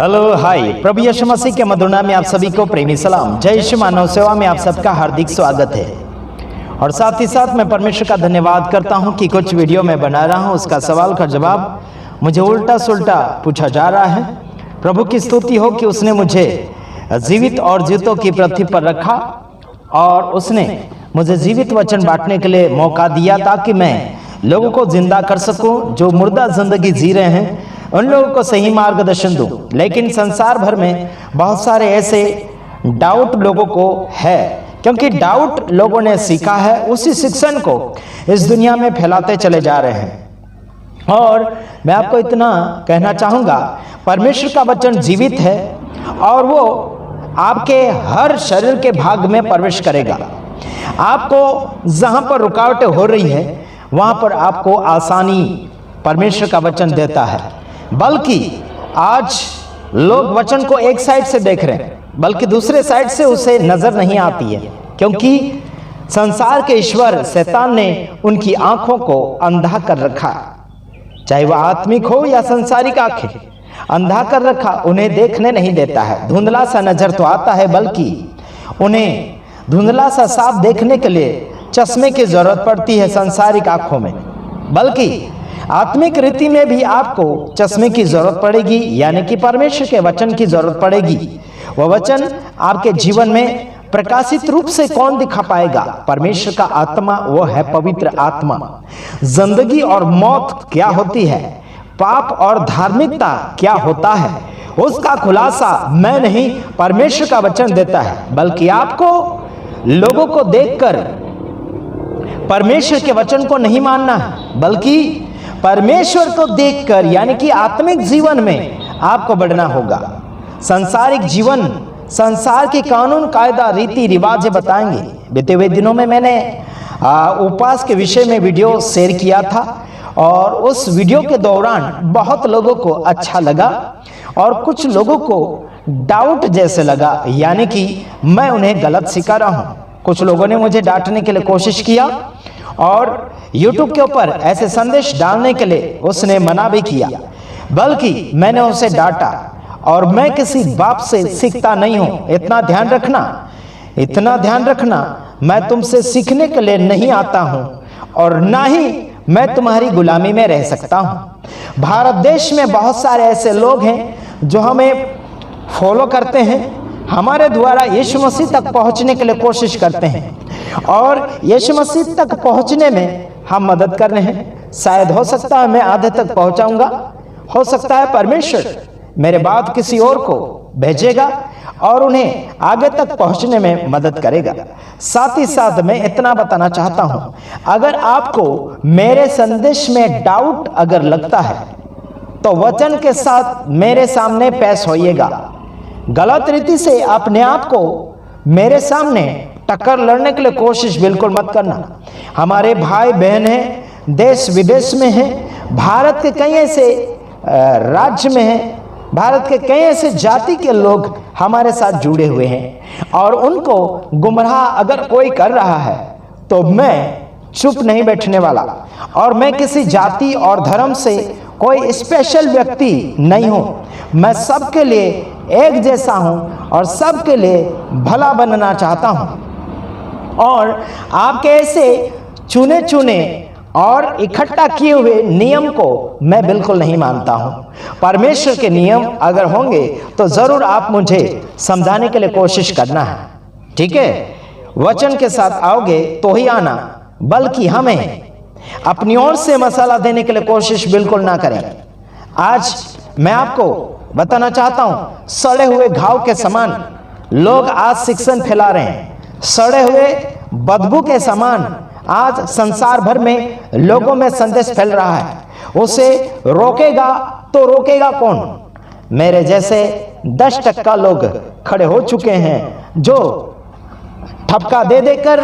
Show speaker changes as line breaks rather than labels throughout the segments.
Hello hi, प्रभु यीशु मसीह के मधुर नाम में आप सभी को प्रेमी सलाम। जय यीशु मानव सेवा में आप सबका हार्दिक स्वागत है। और साथ ही साथ मैं परमेश्वर का धन्यवाद करता हूं कि कुछ वीडियो मैं बना रहा हूं, उसका सवाल का जवाब मुझे उल्टा सुल्टा पूछा जा रहा है। प्रभु की स्तुति हो कि उसने मुझे जीवित और जीवितों की पृथ्वी पर रखा और उसने मुझे जीवित वचन बांटने के लिए मौका दिया ताकि मैं लोगों को जिंदा कर सकूं। जो मुर्दा जिंदगी जी रहे हैं उन लोगों को सही मार्गदर्शन दूं। लेकिन संसार भर में बहुत सारे ऐसे डाउट लोगों को है, क्योंकि डाउट लोगों ने सीखा है, उसी शिक्षण को इस दुनिया में फैलाते चले जा रहे हैं। और मैं आपको इतना कहना चाहूँगा, परमेश्वर का वचन जीवित है और वो आपके हर शरीर के भाग में प्रवेश करेगा। आपको जहाँ पर रुकावटें हो रही है वहाँ पर आपको आसानी परमेश्वर का वचन देता है। बल्कि आज लोग वचन को एक साइड से देख रहे हैं, बल्कि दूसरे साइड से उसे नजर नहीं आती है, क्योंकि संसार के ईश्वर शैतान ने उनकी आंखों को अंधा कर रखा। चाहे वह आत्मिक हो या संसारिक आंखें, अंधा कर रखा, उन्हें देखने नहीं देता है। धुंधला सा नजर तो आता है, बल्कि उन्हें धुंधला सा साफ देखने के लिए चश्मे की जरूरत पड़ती है संसारिक आंखों में। बल्कि आत्मिक रीति में भी आपको चश्मे की जरूरत पड़ेगी, यानी कि परमेश्वर के वचन की जरूरत पड़ेगी। वह वचन आपके जीवन में प्रकाशित रूप से कौन दिखा पाएगा? परमेश्वर का आत्मा, वो है पवित्र आत्मा। जिंदगी और मौत क्या होती है, पाप और धार्मिकता क्या होता है, उसका खुलासा मैं नहीं, परमेश्वर का वचन देता है। बल्कि आपको लोगों को देखकर परमेश्वर के वचन को नहीं मानना है, बल्कि परमेश्वर को देखकर, यानी कि आत्मिक जीवन में आपको बढ़ना होगा। सांसारिक जीवन संसार के कानून कायदा रीति रिवाज बताएंगे। बीते हुए दिनों में मैंने उपवास के विषय में वीडियो शेयर किया था और उस वीडियो के दौरान बहुत लोगों को अच्छा लगा और कुछ लोगों को डाउट जैसे लगा, यानी कि मैं उन्हें गलत सिखा रहा हूँ। कुछ लोगों ने मुझे डांटने के लिए कोशिश किया और YouTube के ऊपर ऐसे संदेश डालने के लिए उसने मना भी किया, बल्कि मैंने उसे डांटा। और मैं किसी बाप से सीखता नहीं हूं। इतना ध्यान रखना, मैं तुमसे सीखने के लिए नहीं आता हूं और ना ही मैं तुम्हारी गुलामी में रह सकता हूं। भारत देश में बहुत सारे ऐसे लोग हैं जो हमें फॉलो करते हैं, हमारे द्वारा यीशु मसीह तक पहुंचने के लिए कोशिश करते हैं और यीशु मसीह तक पहुंचने में हम मदद कर रहे हैं। शायद हो सकता है मैं आधे तक पहुंचाऊंगा, हो सकता है परमेश्वर मेरे बाद किसी और को भेजेगा और उन्हें आगे तक पहुंचने में मदद करेगा। साथ ही साथ मैं इतना बताना चाहता हूं, अगर आपको मेरे संदेश में डाउट अगर लगता है तो वचन के साथ मेरे सामने पेश होइएगा। गलत रीति से अपने आप को मेरे सामने टक्कर लड़ने के लिए कोशिश बिल्कुल मत करना। हमारे भाई बहन हैं, देश विदेश में हैं, भारत के कई ऐसे राज्य में हैं, भारत के कई ऐसे जाति के लोग हमारे साथ जुड़े हुए हैं और उनको गुमराह अगर कोई कर रहा है तो मैं चुप नहीं बैठने वाला। और मैं किसी जाति और धर्म से कोई स्पेशल व्यक्ति नहीं हूं। मैं सबके लिए एक जैसा हूं और सबके लिए भला बनना चाहता हूं। और आपके ऐसे चुने चुने और इकट्ठा किए हुए नियम को मैं बिल्कुल नहीं मानता हूं। परमेश्वर के नियम अगर होंगे तो जरूर आप मुझे समझाने के लिए कोशिश करना है, ठीक है? वचन के साथ आओगे तो ही आना, बल्कि हमें अपनी ओर से मसाला देने के लिए कोशिश बिल्कुल ना करें। आज मैं आपको बताना चाहता हूं, सड़े हुए घाव के समान लोग आज शिक्षण फैला रहे हैं। सड़े हुए बदबू के समान आज संसार भर में लोगों में संदेश फैल रहा है। उसे रोकेगा तो रोकेगा कौन? मेरे जैसे 10% लोग खड़े हो चुके हैं जो ठपका दे देकर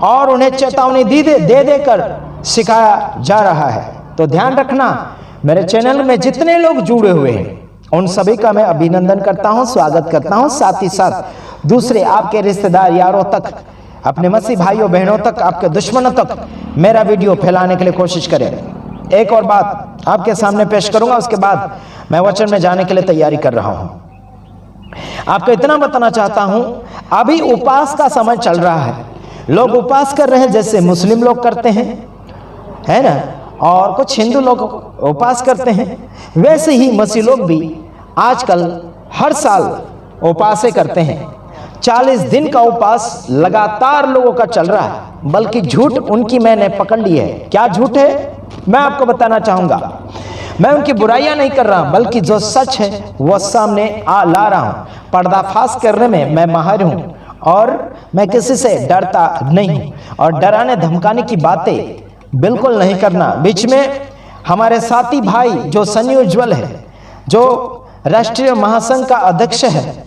और उन्हें चेतावनी दे देकर सिखाया जा रहा है। तो ध्यान रखना, मेरे चैनल में जितने लोग जुड़े हुए हैं उन सभी का मैं अभिनंदन करता हूं, स्वागत करता हूं। साथ ही साथ दूसरे आपके रिश्तेदार यारों तक, अपने मसीह भाइयों बहनों तक, आपके दुश्मनों तक मेरा वीडियो फैलाने के लिए कोशिश करें। एक और बात आपके सामने पेश करूंगा, उसके बाद मैं वचन में जाने के लिए तैयारी कर रहा हूं। आपको इतना बताना चाहता हूं, अभी उपवास का समय चल रहा है। लोग उपवास कर रहे हैं जैसे मुस्लिम लोग करते हैं, है ना, और कुछ हिंदू लोग उपवास करते हैं, वैसे ही मसीह लोग भी आजकल हर साल उपवास करते हैं। 40 दिन का उपवास लगातार लोगों का चल रहा है, बल्कि झूठ उनकी मैंने पकड़ ली है। क्या झूठ है मैं आपको बताना चाहूंगा। मैं उनकी बुराइयां नहीं कर रहा, बल्कि जो सच है वह सामने ला रहा हूं। पर्दाफाश करने में मैं माहिर हूं और मैं किसी से डरता नहीं हूं, और डराने धमकाने की बातें बिल्कुल नहीं करना। बीच में हमारे साथी भाई जो सनी उज्ज्वल है, जो राष्ट्रीय महासंघ का अध्यक्ष है,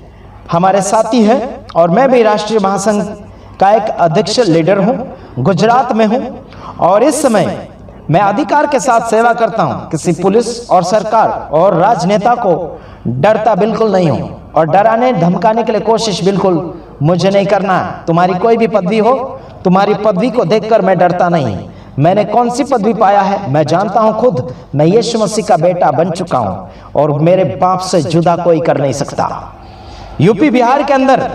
हमारे साथी है, और मैं भी राष्ट्रीय महासंघ का एक अध्यक्ष लीडर हूं, गुजरात में हूं, और इस समय मैं अधिकार के साथ सेवा करता हूं। किसी पुलिस और सरकार और राजनेता को डरता बिल्कुल नहीं हूं, और डराने धमकाने के लिए कोशिश बिल्कुल मुझे नहीं करना। तुम्हारी कोई भी पदवी हो, तुम्हारी पदवी को देखकर मैं डरता नहीं। मैंने कौन सी पदवी पाया है मैं जानता हूं खुद। मैं यीशु मसीह का बेटा बन चुका हूं, और मेरे बाप से जुदा कोई कर नहीं सकता। यूपी बिहार के अंदर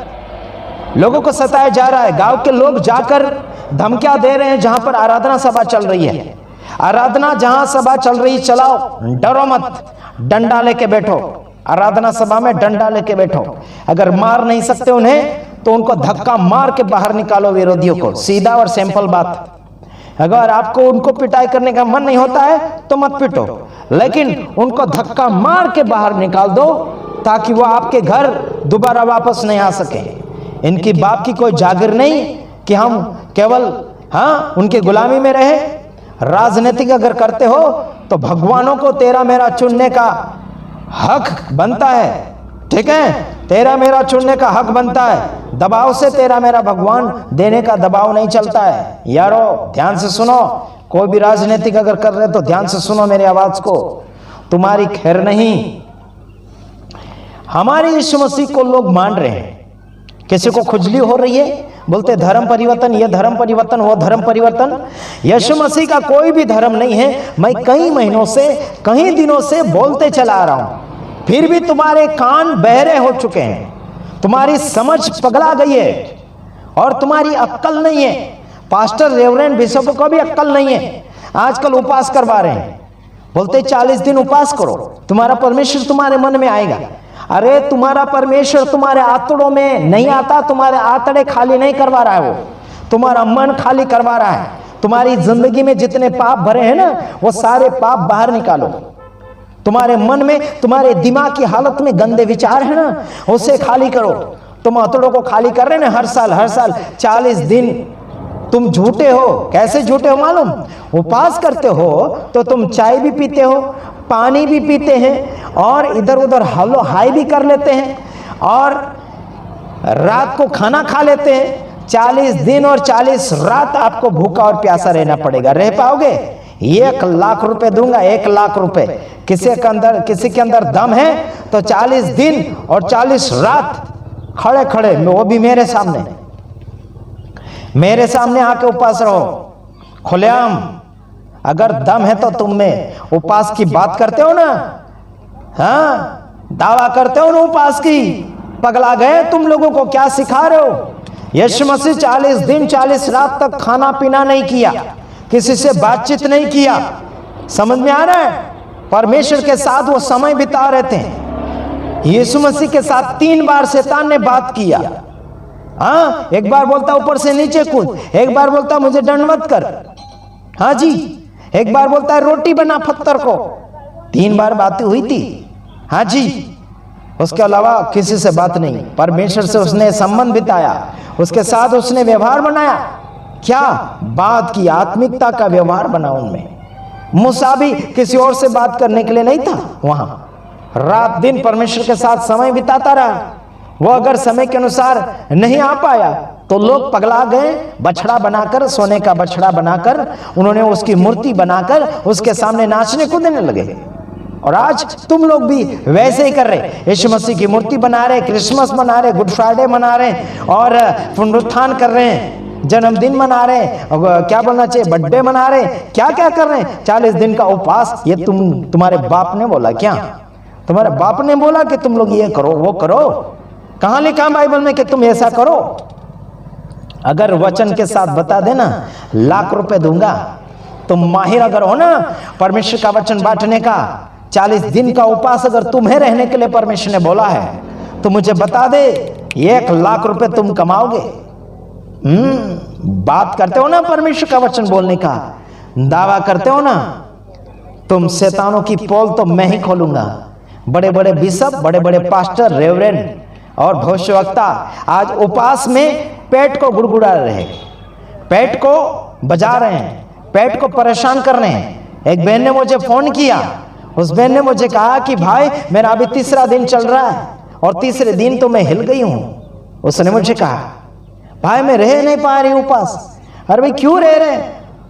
लोगों को सताया जा रहा है। गांव के लोग जाकर धमकियां दे रहे हैं जहां पर आराधना सभा चल रही है। आराधना जहां सभा चल रही चलाओ, डरो मत, डंडा लेके बैठो। आराधना सभा में डंडा लेके बैठो। अगर मार नहीं सकते उन्हें तो उनको धक्का मार के बाहर निकालो विरोधियों को। सीधा और सिंपल बात। अगर आपको उनको पिटाई करने का मन नहीं होता है तो मत पिटो, लेकिन उनको धक्का मार के बाहर निकाल दो, ताकि वो आपके घर दोबारा वापस नहीं आ सके। इनकी बाप की कोई जागीर नहीं कि हम केवल उनके गुलामी में रहे। राजनीतिक अगर करते हो तो भगवानों को तेरा मेरा चुनने का हक बनता है, ठीक है? तेरा मेरा चुनने का हक बनता है। दबाव से तेरा मेरा भगवान देने का दबाव नहीं चलता है। यारो ध्यान से सुनो, कोई भी राजनीतिक अगर कर रहे तो ध्यान से सुनो मेरी आवाज को। तुम्हारी खैर नहीं। हमारे यीशु मसीह को लोग मान रहे हैं। किसी को खुजली हो रही है, बोलते धर्म परिवर्तन, ये धर्म परिवर्तन, वो धर्म परिवर्तन। यीशु मसीह का कोई भी धर्म नहीं है। मैं कई महीनों से, कई दिनों से बोलते चला आ रहा हूं, फिर भी तुम्हारे कान बहरे हो चुके हैं, तुम्हारी समझ पगला गई है, और तुम्हारी अक्ल नहीं है। पास्टर, रेवरेंड, बिशप को भी अक्ल नहीं है। आजकल उपवास करवा रहे हैं, बोलते 40 दिन उपवास करो, तुम्हारा परमेश्वर तुम्हारे मन में आएगा। अरे तुम्हारा परमेश्वर तुम्हारे आंतड़ों में नहीं आता, तुम्हारे आंतड़े खाली नहीं करवा रहा है, वो तुम्हारा मन खाली करवा रहा है। तुम्हारी जिंदगी में जितने पाप भरे हैं ना, वो सारे पाप बाहर निकालो। तुम्हारे मन में, तुम्हारे दिमाग की हालत में गंदे विचार है ना, उसे खाली करो। तुम आंतड़ों को खाली कर रहे हैं ना हर साल 40 दिन तुम झूठे हो। कैसे झूठे हो मालूम? उपवास करते हो तो तुम चाय भी पीते हो, पानी भी पीते हैं, और इधर उधर हलो हाई भी कर लेते हैं, और रात को खाना खा लेते हैं। 40 दिन और 40 रात आपको भूखा और प्यासा रहना पड़ेगा। रह पाओगे? 1 लाख रुपए दूंगा, 1 लाख रुपए। किसी के अंदर दम है तो 40 दिन और 40 रात खड़े खड़े, वो भी मेरे सामने आके उपवास रहो खुलेआम। अगर दम है तो तुम में उपवास की बात करते हो ना, दावा करते हो ना उपवास की। पगला गए तुम लोगों को, क्या सिखा रहे हो? यीशु मसीह 40 दिन 40 रात तक खाना पीना नहीं किया, किसी से बातचीत नहीं किया। समझ में आ रहा है? परमेश्वर के साथ वो समय बिता रहे थे। यीशु मसीह के साथ 3 बार शैतान ने बात किया। एक बार बोलता ऊपर से नीचे कूद, एक बार बोलता मुझे दंडवत कर, हाँ जी, एक बार बोलता है रोटी बना पत्थर को। 3 बार बातें हुई थी, हाँ जी। उसके अलावा किसी से बात नहीं। परमेश्वर से उसने संबंध बिताया, उसके साथ उसने व्यवहार बनाया। क्या बात की? आत्मिकता का व्यवहार बना उनमें। मूसा भी किसी और से बात करने के लिए नहीं था, वहां रात दिन परमेश्वर के साथ समय बिताता रहा। वो अगर समय के अनुसार नहीं आ पाया तो लोग पगला गए। बछड़ा बनाकर, सोने का बछड़ा बनाकर उन्होंने उसकी मूर्ति बनाकर उसके सामने नाचने कूदने लगे। और आज तुम लोग भी वैसे ही कर रहे। यीशु मसीह की मूर्ति बना रहे, क्रिसमस मना रहे, गुड फ्राइडे मना रहे, और पुनरुत्थान कर रहे हैं, जन्मदिन मना रहे, क्या बोलना चाहिए, बर्थडे मना रहे, क्या क्या कर रहे हैं। 40 दिन का उपवास, ये तुम्हारे बाप ने बोला क्या? तुम्हारे बाप ने बोला कि तुम लोग ये करो वो करो? कहां लिखा है बाइबल में कि तुम ऐसा करो? अगर वचन के साथ बता देना लाख रुपए दूंगा। तुम माहिर अगर हो ना परमेश्वर का वचन बांटने का, 40 दिन का उपवास अगर तुम्हें रहने के लिए परमेश्वर ने बोला है तो मुझे बता दे, 1 लाख रुपए तुम कमाओगे। बात करते हो ना परमेश्वर का वचन बोलने का, दावा करते हो ना, तुम शैतानों की पोल तो मैं ही खोलूंगा। बड़े बड़े बिशप, बड़े बड़े पास्टर, रेवरेंड और भविष्यवक्ता आज उपवास में पेट को गुड़गुड़ा रहे, पेट को बजा रहे हैं, पेट को परेशान कर रहे हैं। एक बहन ने मुझे फोन किया, उस बहन ने मुझे कहा कि भाई मेरा अभी 3रा दिन चल रहा है और 3रे दिन तो मैं हिल गई हूं। उसने मुझे कहा भाई मैं रह नहीं पा रही उपवास। अरे भाई क्यों रह रहे?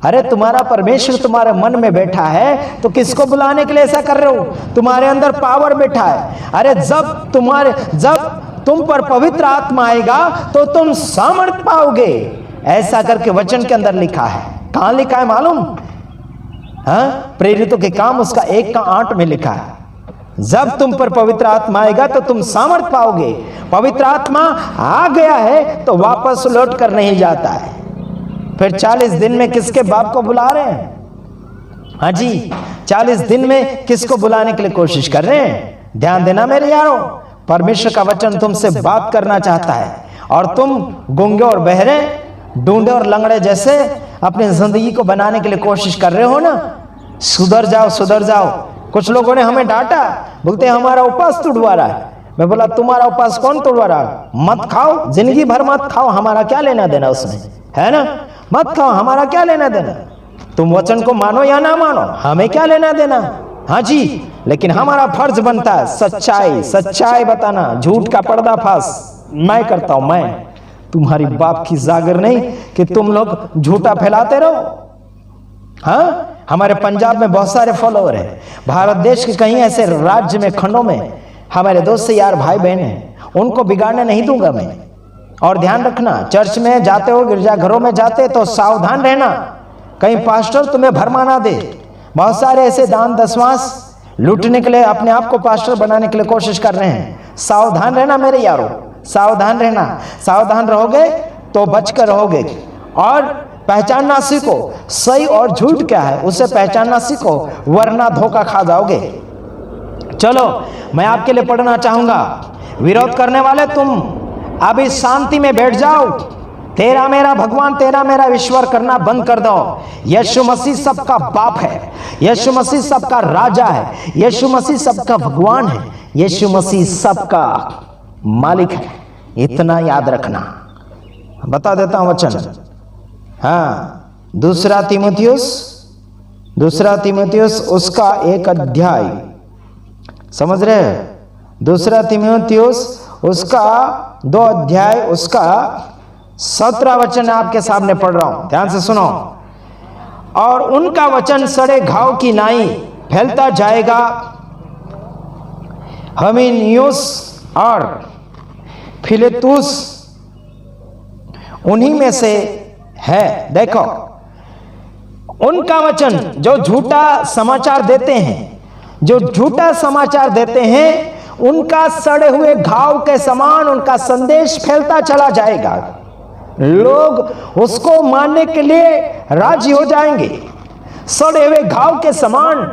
अरे तुम्हारा परमेश्वर तुम्हारे मन में बैठा है तो किसको बुलाने के लिए ऐसा कर रहे हो? तुम्हारे अंदर पावर बैठा है। अरे जब तुम पर पवित्र आत्मा आएगा तो तुम सामर्थ पाओगे, ऐसा करके वचन के अंदर लिखा है। कहां लिखा है मालूम? प्रेरितों के काम उसका 1:8 में लिखा है, जब तुम पर पवित्र आत्मा आएगा तो तुम सामर्थ पाओगे। पवित्र आत्मा आ गया है तो वापस लौट कर नहीं जाता है। फिर 40 दिन में किसके बाप को बुला रहे हैं? हाँ जी, 40 दिन में किसको बुलाने के लिए कोशिश कर रहे हैं? ध्यान देना मेरे यारों, परमेश्वर का वचन तुमसे बात करना चाहता है और तुम गूंगे और बहरे, ढूंढे और लंगड़े जैसे अपनी जिंदगी को बनाने के लिए कोशिश कर रहे हो ना। सुधर जाओ, सुधर जाओ। कुछ लोगों ने हमें डांटा, बोलते हैं हमारा उपवास तोड़वा रहा है। मैं बोला तुम्हारा उपवास कौन तोड़वा रहा? मत खाओ, जिंदगी भर मत खाओ, हमारा क्या लेना देना उसमें, है ना? मत खाओ, हमारा क्या लेना देना। तुम वचन को मानो या ना मानो, हमें क्या लेना देना। हाँ जी, लेकिन हमारा फर्ज बनता है सच्चाई बताना, झूठ का पर्दाफाश मैं करता हूं। मैं तुम्हारी बाप की जागर नहीं कि तुम लोग झूठा फैलाते रहो। हाँ, हमारे पंजाब में बहुत सारे फॉलोअर हैं, भारत देश के कहीं ऐसे राज्य में, खंडों में हमारे दोस्त यार भाई बहन हैं, उनको बिगाड़ने नहीं दूंगा मैं। और ध्यान रखना, चर्च में जाते हो, गिरजाघरों में जाते तो सावधान रहना, कहीं पास्टर तुम्हें भरमा ना दे। बहुत सारे ऐसे दान दशमांश लूटने के लिए अपने आप को पास्टर बनाने के लिए कोशिश कर रहे हैं। सावधान रहना मेरे यारों, सावधान रहना। सावधान रहोगे तो बचकर रहोगे। और पहचानना सीखो, सही और झूठ क्या है उसे पहचानना सीखो, वरना धोखा खा जाओगे। चलो मैं आपके लिए पढ़ना चाहूंगा। विरोध करने वाले तुम अभी शांति में बैठ जाओ। तेरा मेरा भगवान, तेरा मेरा ईश्वर करना बंद कर दो। यीशु मसीह सबका बाप है, यीशु मसीह सबका राजा है, यीशु मसीह सबका भगवान है, यीशु मसीह सबका मालिक है। इतना याद रखना। बता देता हूं वचन। हाँ, 2 तीमुथियुस उसका 1 अध्याय, समझ रहे हैं? 2 तीमुथियुस उसका 2 अध्याय उसका 17 वचन आपके सामने पढ़ रहा हूं, ध्यान से सुनो। और उनका वचन सड़े घाव की नाई फैलता जाएगा। हमीनियुस और फिलेतुस उन्हीं में से है। देखो, उनका वचन जो झूठा समाचार देते हैं, जो झूठा समाचार देते हैं, उनका सड़े हुए घाव के समान उनका संदेश फैलता चला जाएगा। लोग उसको मानने के लिए राजी हो जाएंगे। सड़े हुए घाव के समान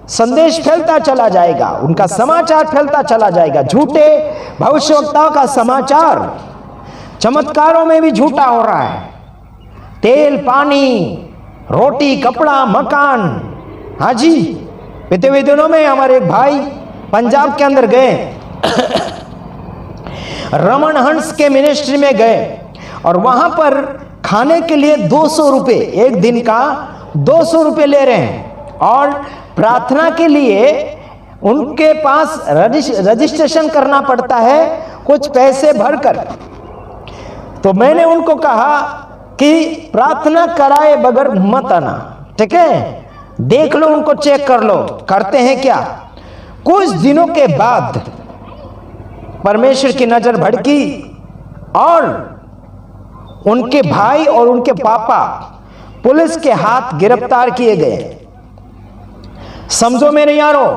संदेश फैलता चला जाएगा, उनका समाचार फैलता चला जाएगा। झूठे भविष्यवक्ताओं का समाचार, चमत्कारों में भी झूठा हो रहा है। तेल, पानी, रोटी, कपड़ा, मकान। हाँ जी, बीते हुए दिनों में हमारे एक भाई पंजाब के अंदर गए, रमन हंस के मिनिस्ट्री में गए और वहां पर खाने के लिए 200 रुपए, एक दिन का 200 रुपए ले रहे हैं। और प्रार्थना के लिए उनके पास रजिस्ट्रेशन करना पड़ता है कुछ पैसे भरकर। तो मैंने उनको कहा कि प्रार्थना कराए बगैर मत आना, ठीक है? देख लो, उनको चेक कर लो करते हैं क्या। कुछ दिनों के बाद परमेश्वर की नजर भड़की और उनके भाई और उनके पापा पुलिस के हाथ गिरफ्तार किए गए। समझो मेरे यारों,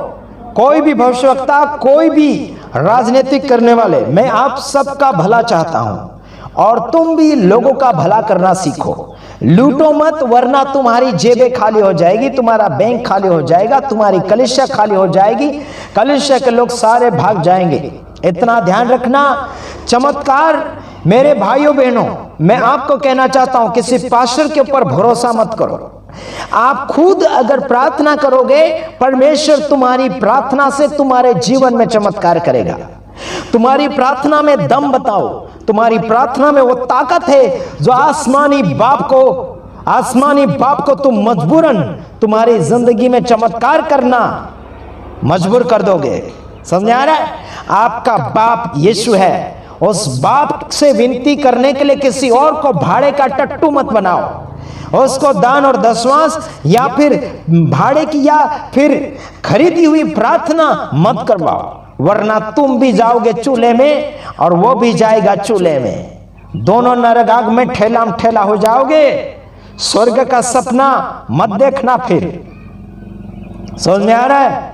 कोई भी भविष्यवक्ता, कोई भी राजनीतिक करने वाले, मैं आप सबका भला चाहता हूं और तुम भी लोगों का भला करना सीखो। लूटो मत, वरना तुम्हारी जेबें खाली हो जाएगी, तुम्हारा बैंक खाली हो जाएगा, तुम्हारी कलीसिया खाली हो जाएगी, कलीसिया के लोग सारे भाग जाएंगे। इतना ध्यान रखना। चमत्कार मेरे भाइयों बहनों, मैं आपको कहना चाहता हूं, किसी पास्टर के ऊपर भरोसा मत करो। आप खुद अगर प्रार्थना करोगे, परमेश्वर तुम्हारी प्रार्थना से तुम्हारे जीवन में चमत्कार करेगा। तुम्हारी प्रार्थना में दम बताओ, तुम्हारी प्रार्थना में वो ताकत है जो आसमानी बाप को तुम मजबूरन तुम्हारी जिंदगी में चमत्कार करना मजबूर कर दोगे। समझ आ रहा है? आपका बाप यीशु है। उस बाप से विनती करने के लिए किसी और को भाड़े का टट्टू मत बनाओ। उसको दान और दशवांश या फिर भाड़े की या फिर खरीदी हुई प्रार्थना मत करवाओ, वरना तुम भी जाओगे चूल्हे में और वो भी जाएगा चूल्हे में। दोनों नरक में ठेला हो जाओगे। स्वर्ग का सपना मत देखना। फिर समझ में आ रहा है?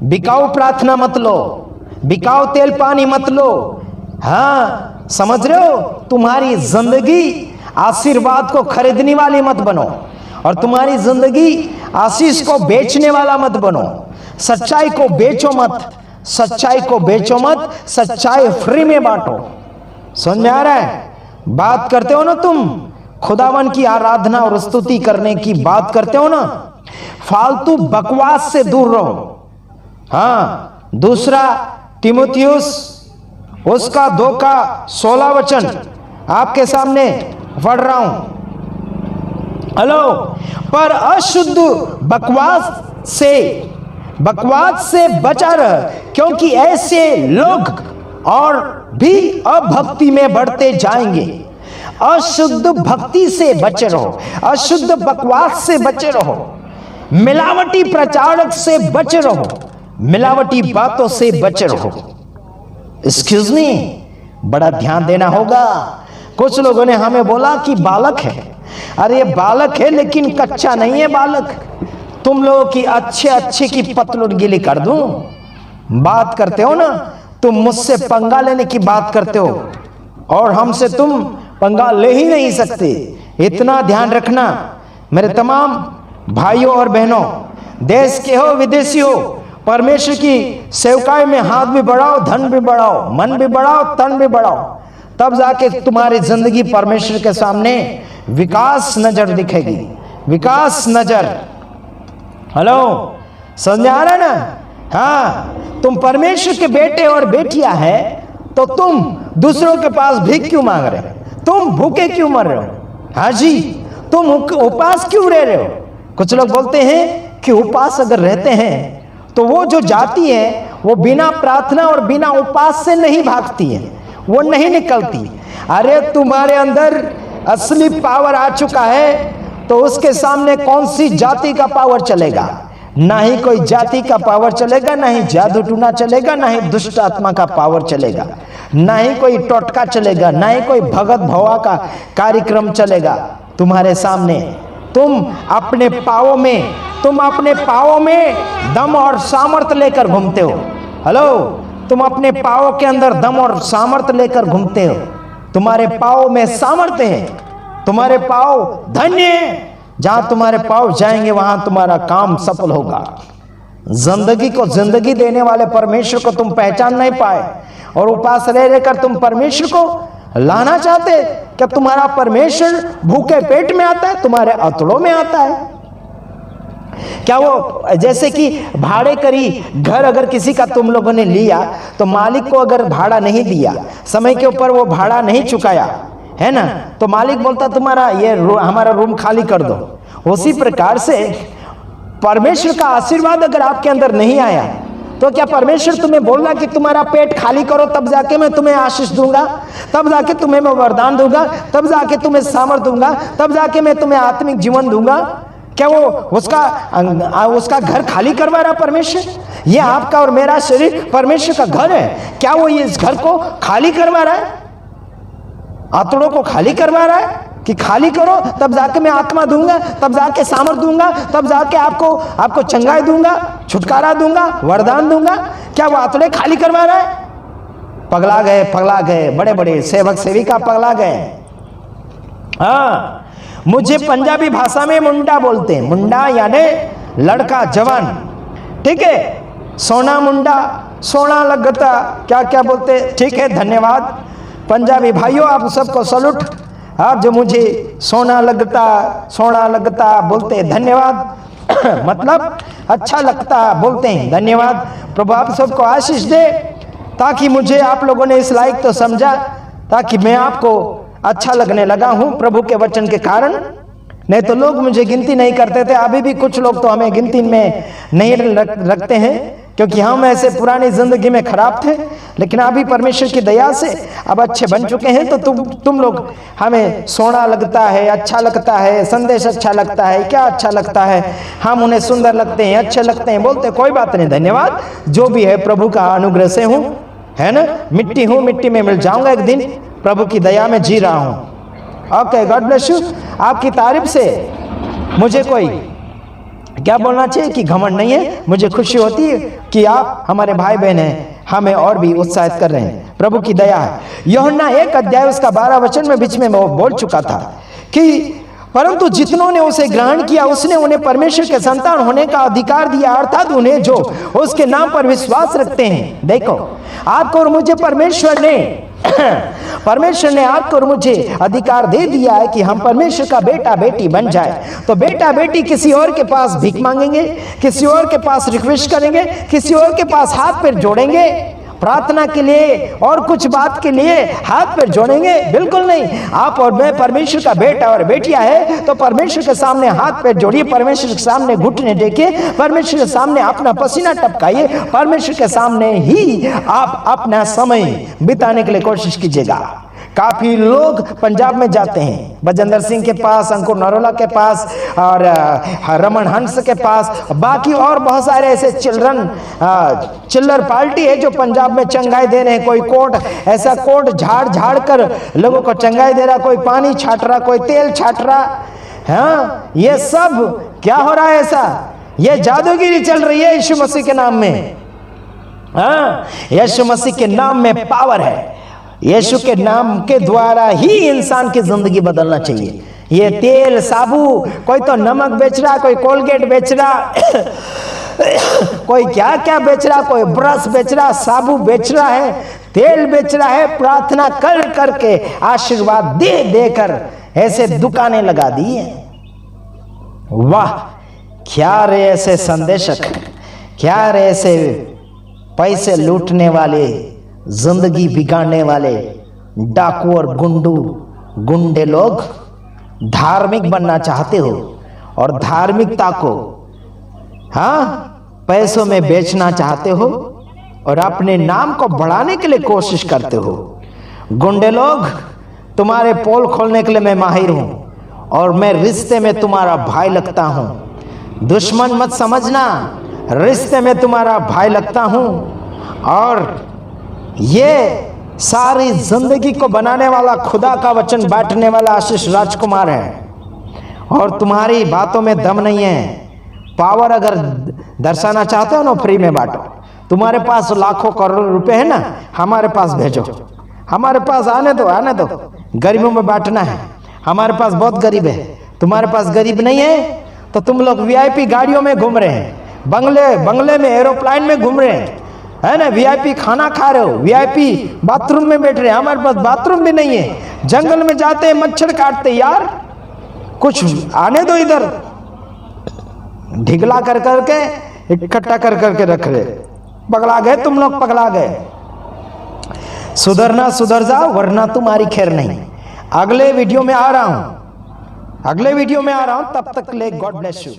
बिकाऊ प्रार्थना मत लो, बिकाऊ तेल पानी मत लो। हाँ, समझ रहे हो? तुम्हारी जिंदगी आशीर्वाद को खरीदने वाली मत बनो और तुम्हारी जिंदगी आशीष को बेचने वाला मत बनो। सच्चाई को बेचो मत, सच्चाई को बेचो मत, सच्चाई फ्री में बांटो। समझ में आ रहा है? बात करते हो ना तुम, खुदावन की आराधना और स्तुति करने की बात करते हो ना, फालतू बकवास से दूर रहो। हाँ, दूसरा तिमुथियुस उसका 2 का 16 वचन आपके सामने पढ़ रहा हूं। हेलो, पर अशुद्ध बकवास से बचा रह, क्योंकि ऐसे लोग और भी अभक्ति में बढ़ते जाएंगे। अशुद्ध भक्ति से बचे रहो, अशुद्ध बकवास से बचे रहो, मिलावटी प्रचारक से बचे रहो, मिलावटी बातों से बचे रहो। एक्सक्यूज मी, बड़ा ध्यान देना होगा। कुछ लोगों ने हमें बोला कि बालक है। अरे ये बालक है लेकिन कच्चा नहीं है बालक। तुम लोगों की अच्छे की पतलून गिली कर दूं। बात करते हो ना, तुम मुझसे पंगा लेने की बात करते हो और हमसे तुम पंगा ले ही नहीं सकते। इतना ध्यान रखना मेरे तमाम भाइयों और बहनों, देश के हो विदेशी हो, परमेश्वर की सेवकाई में हाथ भी बढ़ाओ, धन भी बढ़ाओ, मन भी बढ़ाओ, तन भी बढ़ाओ, तब जाके तुम्हारी जिंदगी परमेश्वर के सामने विकास नजर दिखेगी। विकास नजर। हेलो, समझ आ रहा है ना? हाँ, तुम परमेश्वर के बेटे और बेटियां है तो तुम दूसरों के पास भीख क्यों मांग रहे हो? तुम भूखे क्यों मर रहे हो? हाँ जी, तुम उपास क्यों रह रहे हो? कुछ लोग बोलते हैं कि उपास अगर रहते हैं तो वो जो जाति है वो बिना प्रार्थना और बिना उपास से नहीं भागती है, वो नहीं निकलती। अरे तुम्हारे अंदर असली पावर आ चुका है तो उसके सामने कौन सी जाति का पावर चलेगा? ना ही कोई जाति का पावर चलेगा, ना ही जादू टूना चलेगा, ना ही दुष्ट आत्मा का पावर चलेगा, ना ही कोई टोटका चलेगा, ना ही कोई भगत भवा का कार्यक्रम चलेगा तुम्हारे सामने। तुम अपने पाँवों में दम और सामर्थ्य लेकर घूमते हो। हेलो, तुम अपने पाँवों के अंदर दम और सामर्थ्य लेकर घूमते हो। तुम्हारे पाँव में सामर्थ्य है, तुम्हारे पाँव धन्य है। जहां तुम्हारे पाँव जाएंगे वहां तुम्हारा काम सफल होगा। जिंदगी को जिंदगी देने वाले परमेश्वर को तुम पहचान नहीं पाए और उपास रह रहकर तुम परमेश्वर को लाना चाहते। क्या तुम्हारा परमेश्वर भूखे पेट में आता है? तुम्हारे अतड़ों में आता है क्या? वो जैसे कि भाड़े करी घर अगर किसी का तुम लोगों ने लिया तो मालिक को अगर भाड़ा नहीं दिया, समय के ऊपर वो भाड़ा नहीं चुकाया, है ना, तो मालिक बोलता तुम्हारा हमारा रूम खाली कर दो। उसी प्रकार से परमेश्वर का आशीर्वाद अगर आपके अंदर नहीं आया तो क्या परमेश्वर तुम्हें बोल रहा कि तुम्हारा पेट खाली करो तब जाके मैं तुम्हें आशीष दूंगा, तब जाके तुम्हें मैं वरदान दूंगा, तब जाके तुम्हें सामर्थ दूंगा, तब जाके मैं तुम्हें आत्मिक जीवन दूंगा? क्या वो उसका घर खाली करवा रहा परमेश्वर? ये आपका और मेरा शरीर परमेश्वर का घर है। क्या वो इस घर को खाली करवा रहा है? आंतड़ों को खाली करवा रहा है? कि खाली करो तब जाके मैं आत्मा दूंगा, तब जाके सामर्थ दूंगा, तब जाके आपको चंगाई दूंगा, छुटकारा दूंगा, वरदान दूंगा। क्या वो आंतड़े खाली करवा रहा है? पगला गए, बड़े बड़े सेवक सेविका पगला गए। हाँ, मुझे पंजाबी भाषा में मुंडा बोलते हैं। मुंडा यानी लड़का, जवान, ठीक है। सोना मुंडा, सोना लगता, क्या क्या बोलते, ठीक है। धन्यवाद पंजाबी भाइयों, आप सबको सलूट। आप जो मुझे सोना लगता बोलते हैं, धन्यवाद। मतलब अच्छा लगता बोलते हैं, धन्यवाद। प्रभु आप सबको आशीष दे, ताकि मुझे आप लोगों ने इस लायक तो समझा, ताकि मैं आपको अच्छा लगने लगा हूं प्रभु के वचन के कारण। नहीं तो लोग मुझे गिनती नहीं करते थे। अभी भी कुछ लोग तो हमें गिनती में नहीं रखते हैं, क्योंकि हम ऐसे पुरानी जिंदगी में खराब थे। लेकिन अभी परमेश्वर की दया से अब अच्छे बन चुके हैं। तो तुम लोग हमें सोना लगता है, अच्छा लगता है, संदेश अच्छा लगता है, क्या अच्छा लगता है, हम उन्हें सुंदर लगते हैं, अच्छे लगते हैं बोलते, कोई बात नहीं, धन्यवाद। जो भी है प्रभु का अनुग्रह से हूँ, है ना। मिट्टी हूँ, मिट्टी में मिल जाऊंगा एक दिन। प्रभु की दया में जी रहा हूँ। Okay, God bless you. आपकी तारीफ से मुझे कोई क्या बोलना चाहिए कि घमंड नहीं है। मुझे खुशी होती है कि आप हमारे भाई बहन हैं, हमें और भी उत्साहित कर रहे हैं। प्रभु की दया है। यूहन्ना 1 अध्याय उसका 12 वचन में बीच में वो बोल चुका था कि परंतु जितनों ने उसे ग्रहण किया, उसने उन्हें परमेश्वर के संतान होने का अधिकार दिया, अर्थात उन्हें जो उसके नाम पर विश्वास रखते हैं। देखो, आपको और मुझे परमेश्वर ने आपको और मुझे अधिकार दे दिया है कि हम परमेश्वर का बेटा बेटी बन जाए। तो बेटा बेटी किसी और के पास भीख मांगेंगे, किसी और के पास रिक्वेस्ट करेंगे, किसी और के पास हाथ पैर जोड़ेंगे प्रार्थना के लिए और कुछ बात के लिए हाथ पैर जोड़ेंगे? बिल्कुल नहीं। आप और मैं परमेश्वर का बेटा और बेटिया है, तो परमेश्वर के सामने हाथ पैर जोड़िए, परमेश्वर के सामने घुटने टेकिए, परमेश्वर के सामने अपना पसीना टपकाइए, परमेश्वर के सामने ही आप अपना समय बिताने के लिए कोशिश कीजिएगा। काफी लोग पंजाब में जाते हैं, बजेंद्र सिंह के पास, अंकुर नरोला के पास और रमन हंस के पास, बाकी और बहुत सारे ऐसे चिल्लर पार्टी है जो पंजाब में चंगाई दे रहे हैं। कोई कोट, ऐसा कोट झाड़ कर लोगों को चंगाई दे रहा, कोई पानी छाट रहा, कोई तेल छाट रहा। हाँ, ये सब क्या हो रहा है? ऐसा ये जादूगिरी चल रही है यीशु मसीह के नाम में। हाँ, यीशु मसीह के नाम में पावर है। यीशु के नाम के द्वारा ही इंसान की जिंदगी बदलना चाहिए। ये तेल साबु, कोई तो नमक बेच रहा, कोई कोलगेट बेच रहा, कोई क्या क्या बेच रहा, कोई ब्रश बेच रहा, साबु बेच रहा है, तेल बेच रहा है। प्रार्थना कर करके, आशीर्वाद दे देकर ऐसे दुकानें लगा दी है। वाह, क्या रे ऐसे संदेशक, क्या रे ऐसे पैसे लूटने वाले, जिंदगी बिगाड़ने वाले डाकू और गुंडे लोग। धार्मिक बनना चाहते हो और धार्मिकता को पैसों में बेचना चाहते हो और अपने नाम को बढ़ाने के लिए कोशिश करते हो। गुंडे लोग, तुम्हारे पोल खोलने के लिए मैं माहिर हूं और मैं रिश्ते में तुम्हारा भाई लगता हूं। दुश्मन मत समझना, रिश्ते में तुम्हारा भाई लगता हूं। और ये सारी जिंदगी को बनाने वाला, खुदा का वचन बांटने वाला आशीष राजकुमार है। और तुम्हारी बातों में दम नहीं है। पावर अगर दर्शाना चाहते हो ना, फ्री में बांटो। तुम्हारे पास लाखों करोड़ रुपए है ना, हमारे पास भेजो, हमारे पास आने दो। गरीबों में बांटना है। हमारे पास बहुत गरीब है, तुम्हारे पास गरीब नहीं है। तो तुम लोग वीआईपी गाड़ियों में घूम रहे हैं, बंगले में, एरोप्लेन में घूम रहे हैं, है ना, वीआईपी खाना खा रहे हो, वीआईपी बाथरूम में बैठ रहे हैं। हमारे पास बाथरूम भी नहीं है। जंगल में जाते हैं, मच्छर काटते। यार कुछ आने दो इधर। ढिगला कर करके, इकट्ठा कर करके रख रहे। पगला गए तुम लोग, पगला गए। सुधरना, सुधर जाओ, वरना तुम्हारी खैर नहीं। अगले वीडियो में आ रहा हूं, तब तक ले गॉड ब्लेस यू।